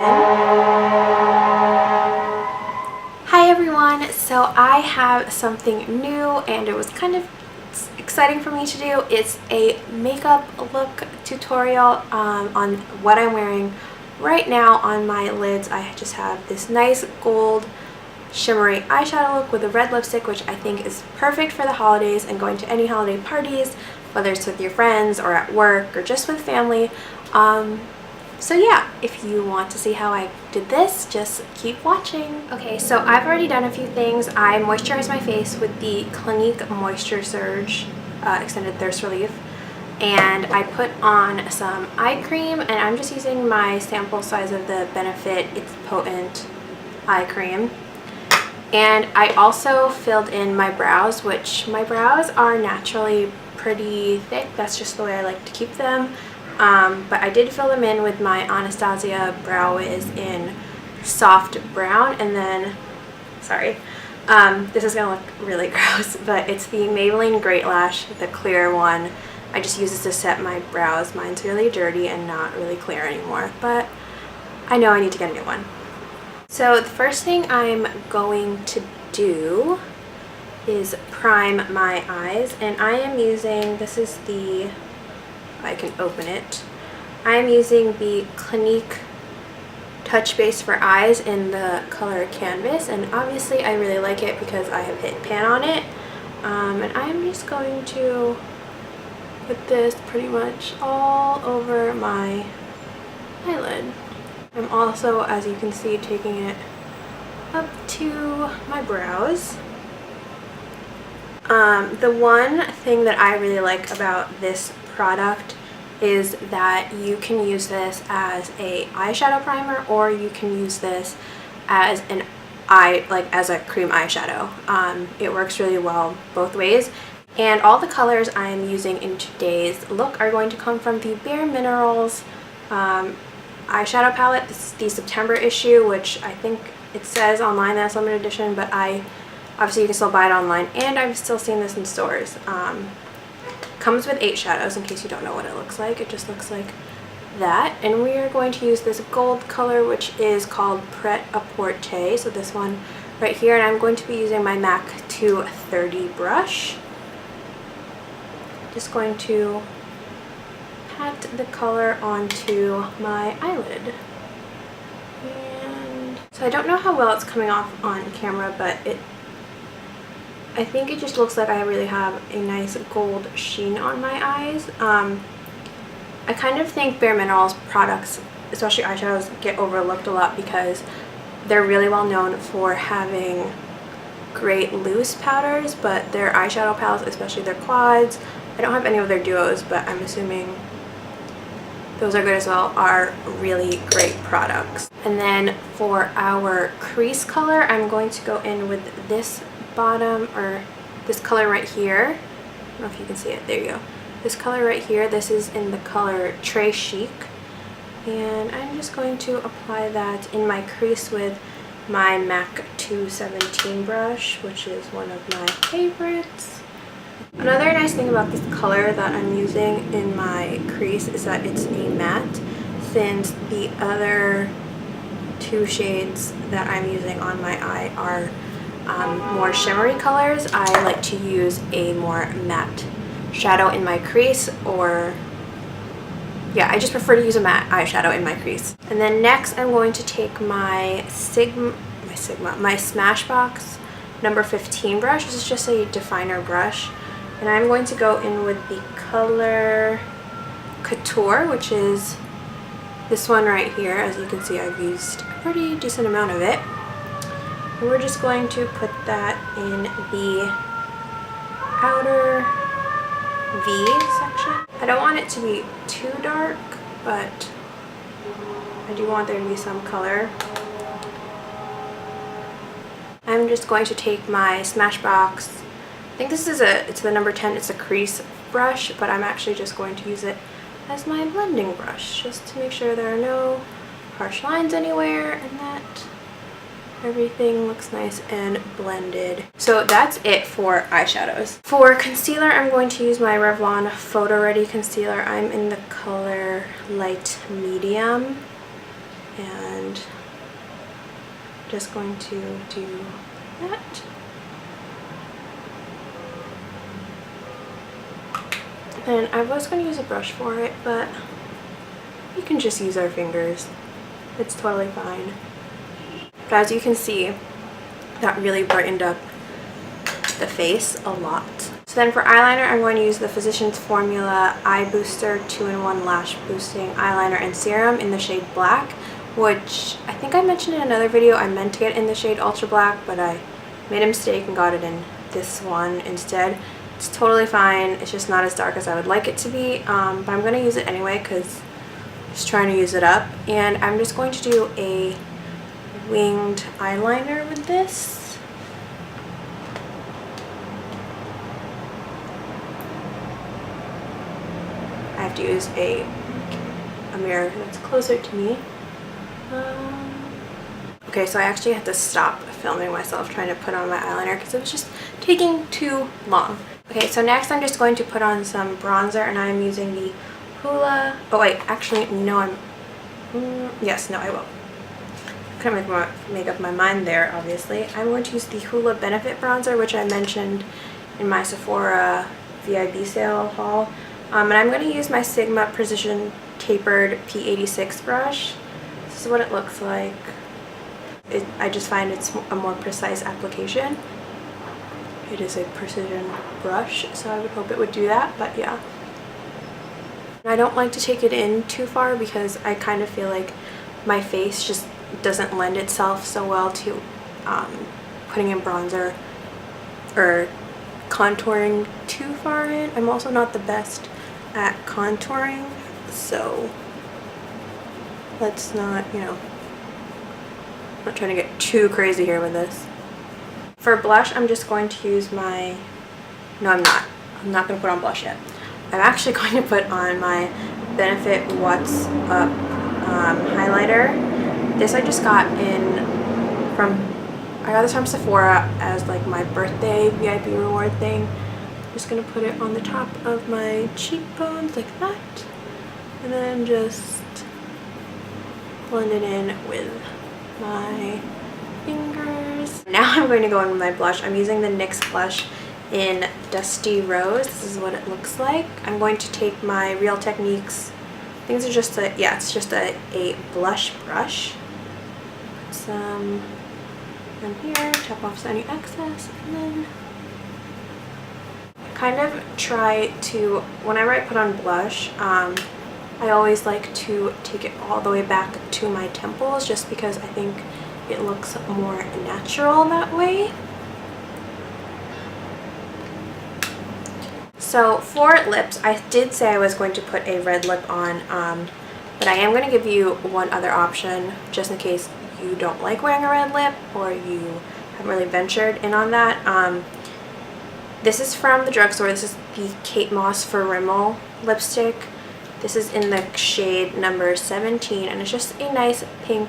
Hi everyone, so I have something new and it was kind of exciting for me to do. It's a makeup look tutorial on what I'm wearing right now on my lids. I just have this nice gold shimmery eyeshadow look with a red lipstick, which I think is perfect for the holidays and going to any holiday parties, whether it's with your friends or at work or just with family. So yeah, if you want to see how I did this, just keep watching. Okay, so I've already done a few things. I moisturized my face with the Clinique Moisture Surge Extended Thirst Relief. And I put on some eye cream, and I'm just using my sample size of the Benefit It's Potent eye cream. And I also filled in my brows, which my brows are naturally pretty thick. That's just the way I like to keep them. But I did fill them in with my Anastasia Brow Wiz in soft brown, and then, sorry, this is gonna look really gross, but it's the Maybelline Great Lash, the clear one. I just use this to set my brows. Mine's really dirty and not really clear anymore, but I know I need to get a new one. So the first thing I'm going to do is prime my eyes, and I am using, this is the, I can open it. I'm using the Clinique Touch Base for Eyes in the color Canvas, and obviously I really like it because I have hit pan on it. And I'm just going to put this pretty much all over my eyelid. I'm also, as you can see, taking it up to my brows. The one thing that I really like about this product is that you can use this as a eyeshadow primer, or you can use this as an as a cream eyeshadow. It works really well both ways, and all the colors I am using in today's look are going to come from the Bare Minerals eyeshadow palette. This is the September issue, which I think it says online that's limited edition, but obviously you can still buy it online, and I've still seen this in stores. Comes with 8 shadows, in case you don't know what it looks like. It just looks like that. And we are going to use this gold color, which is called Pret-a-Porter, so this one right here, and I'm going to be using my MAC 230 brush. Just going to pat the color onto my eyelid. And so I don't know how well it's coming off on camera, but I think it just looks like I really have a nice gold sheen on my eyes. I kind of think Bare Minerals products, especially eyeshadows, get overlooked a lot because they're really well known for having great loose powders, but their eyeshadow palettes, especially their quads, I don't have any of their duos, but I'm assuming those are good as well, are really great products. And then for our crease color, I'm going to go in with this bottom, or this color right here. I don't know if you can see it. There you go. This color right here, this is in the color Très Chic, and I'm just going to apply that in my crease with my MAC 217 brush, which is one of my favorites. Another nice thing about this color that I'm using in my crease is that it's a matte, since the other 2 shades that I'm using on my eye are more shimmery colors. I like to use a more matte shadow in my crease, or yeah, I just prefer to use a matte eyeshadow in my crease. And then next I'm going to take my Smashbox number 15 brush. This is just a definer brush, and I'm going to go in with the color Couture, which is this one right here. As you can see, I've used a pretty decent amount of it. And we're just going to put that in the outer V section. I don't want it to be too dark, but I do want there to be some color. I'm just going to take my Smashbox, I think this is it's the number 10, it's a crease brush, but I'm actually just going to use it as my blending brush, just to make sure there are no harsh lines anywhere and that everything looks nice and blended. So that's it for eyeshadows. For concealer, I'm going to use my Revlon Photo Ready Concealer. I'm in the color Light Medium. and just going to do that. And I was going to use a brush for it, but you can just use our fingers. It's totally fine. But as you can see, that really brightened up the face a lot. So then for eyeliner, I'm going to use the Physicians Formula Eye Booster 2-in-1 Lash Boosting Eyeliner and Serum in the shade Black, which I think I mentioned in another video. I meant to get in the shade Ultra Black, but I made a mistake and got it in this one instead. It's totally fine. It's just not as dark as I would like it to be, but I'm going to use it anyway because I'm just trying to use it up. And I'm just going to do a winged eyeliner with this. I have to use a mirror that's closer to me. Okay, so I actually had to stop filming myself trying to put on my eyeliner because it was just taking too long. Okay, so next I'm just going to put on some bronzer, and I'm using the Hoola. Oh wait, actually no, yes, no, I will. Kind of make up my mind there, obviously. I'm going to use the Hoola Benefit Bronzer, which I mentioned in my Sephora VIB sale haul. And I'm going to use my Sigma Precision Tapered P86 brush. This is what it looks like. I just find it's a more precise application. It is a precision brush, so I would hope it would do that, but yeah. I don't like to take it in too far because I kind of feel like my face just doesn't lend itself so well to putting in bronzer or contouring too far in. I'm also not the best at contouring, so let's not, you know, I'm not trying to get too crazy here with this. For blush, I'm just going to use my, no I'm not going to put on blush yet. I'm actually going to put on my Benefit What's Up highlighter. This I just got I got this from Sephora as like my birthday VIP reward thing. I'm just going to put it on the top of my cheekbones like that, and then just blend it in with my fingers. Now I'm going to go in with my blush. I'm using the NYX blush in Dusty Rose. This is what it looks like. I'm going to take my Real Techniques, things are just a, yeah, it's just a blush brush. Put some in here, tap off any excess, and then kind of try to, whenever I put on blush, I always like to take it all the way back to my temples just because I think it looks more natural that way. So for lips, I did say I was going to put a red lip on, but I am going to give you one other option just in case you don't like wearing a red lip or you haven't really ventured in on that. This is from the drugstore. This is the Kate Moss for Rimmel lipstick. This is in the shade number 17, and it's just a nice pink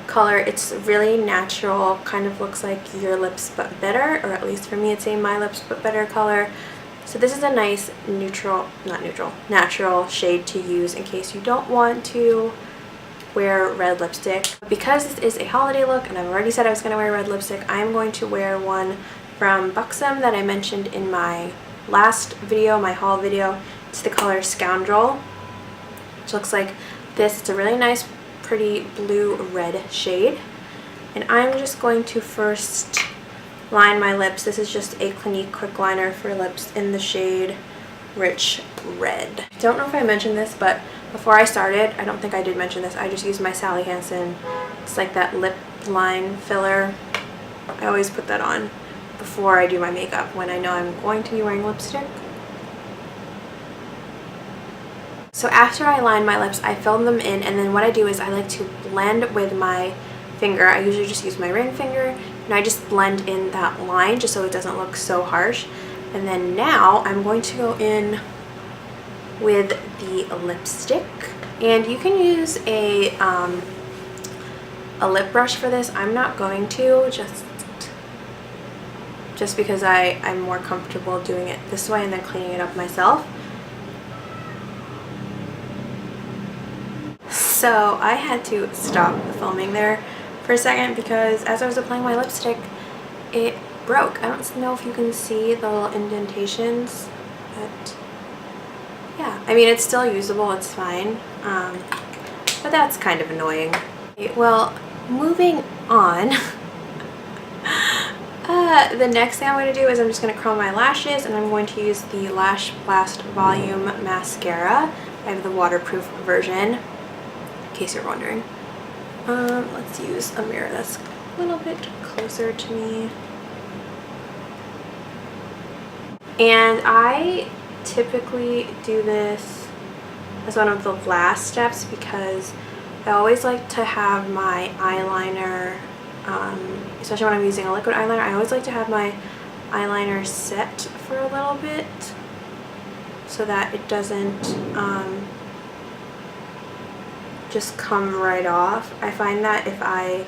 color. It's really natural, kind of looks like your lips but better, or at least for me it's a my lips but better color. So this is a nice natural shade to use in case you don't want to wear red lipstick. Because this is a holiday look, and I've already said I was going to wear red lipstick, I'm going to wear one from Buxom that I mentioned in my last video, my haul video. It's the color Scoundrel, which looks like this. It's a really nice, pretty blue-red shade. And I'm just going to first line my lips. This is just a Clinique quick liner for lips in the shade Rich Red. I don't know if I mentioned this, but before I started, I don't think I did mention this, I just used my Sally Hansen. It's like that lip line filler. I always put that on before I do my makeup when I know I'm going to be wearing lipstick. So after I line my lips, I fill them in, and then what I do is I like to blend with my finger. I usually just use my ring finger, and I just blend in that line just so it doesn't look so harsh. And then now I'm going to go in with the lipstick, and you can use a lip brush for this. I'm not going to, just because I'm more comfortable doing it this way and then cleaning it up myself. So I had to stop filming there for a second because as I was applying my lipstick, it broke. I don't know if you can see the little indentations, but yeah, I mean, it's still usable, it's fine, but that's kind of annoying. Well, moving on, the next thing I'm going to do is I'm just going to curl my lashes, and I'm going to use the Lash Blast Volume Mascara. I have the waterproof version, in case you're wondering. Let's use a mirror that's a little bit closer to me. And I typically do this as one of the last steps because I always like to have my eyeliner, especially when I'm using a liquid eyeliner, I always like to have my eyeliner set for a little bit so that it doesn't just come right off. I find that if I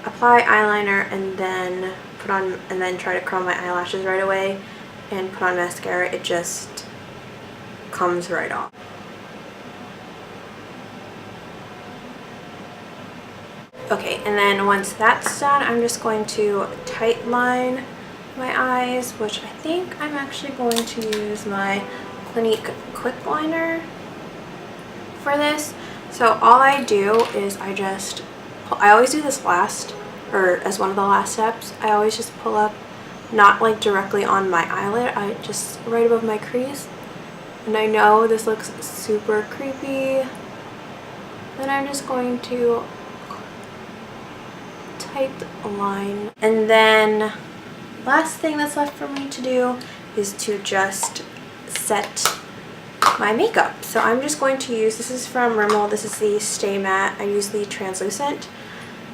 apply eyeliner and then try to curl my eyelashes right away and put on mascara, it just comes right off. Okay, and then once that's done, I'm just going to tight line my eyes, which I think I'm actually going to use my Clinique Quick Liner for this. So all I do is I always do this last, or as one of the last steps, I always just pull up, not like directly on my eyelid, just right above my crease. And I know this looks super creepy. Then I'm just going to tight line. And then last thing that's left for me to do is to just set my makeup. So I'm just going to use, this is from Rimmel, this is the Stay Matte. I use the translucent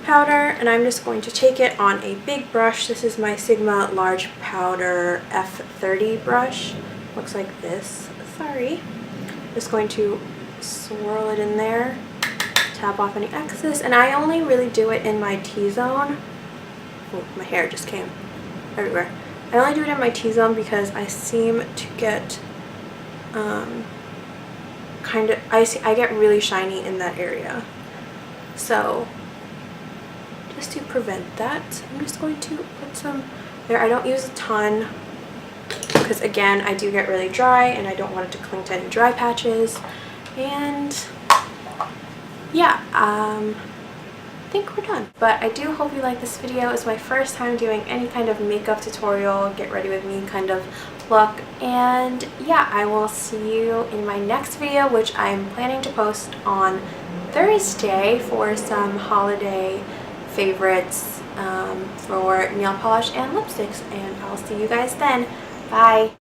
powder, and I'm just going to take it on a big brush. This is my Sigma Large Powder F30 brush. Looks like this. Sorry. Just going to swirl it in there, tap off any excess, and I only really do it in my T-zone. Oh, my hair just came everywhere. I only do it in my T-zone because I seem to get I get really shiny in that area. So just to prevent that, I'm just going to put some there. I don't use a ton because again, I do get really dry and I don't want it to cling to any dry patches. And yeah, I think we're done. But I do hope you like this video. It's my first time doing any kind of makeup tutorial, get ready with me kind of look. And yeah, I will see you in my next video, which I'm planning to post on Thursday for some holiday favorites for nail polish and lipsticks. And I'll see you guys then. Bye!